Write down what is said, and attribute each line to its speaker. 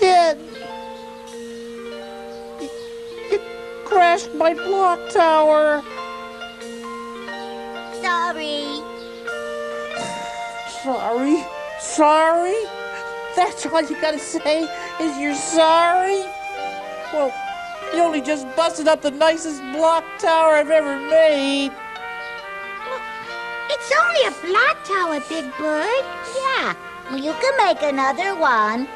Speaker 1: did. You crashed my block tower.
Speaker 2: Sorry.
Speaker 1: Sorry? Sorry? That's all you gotta say is you're sorry? Well, you only just busted up the nicest block tower I've ever made.
Speaker 2: It's only a block tower, Big Bird. Yeah, well, you can make another one.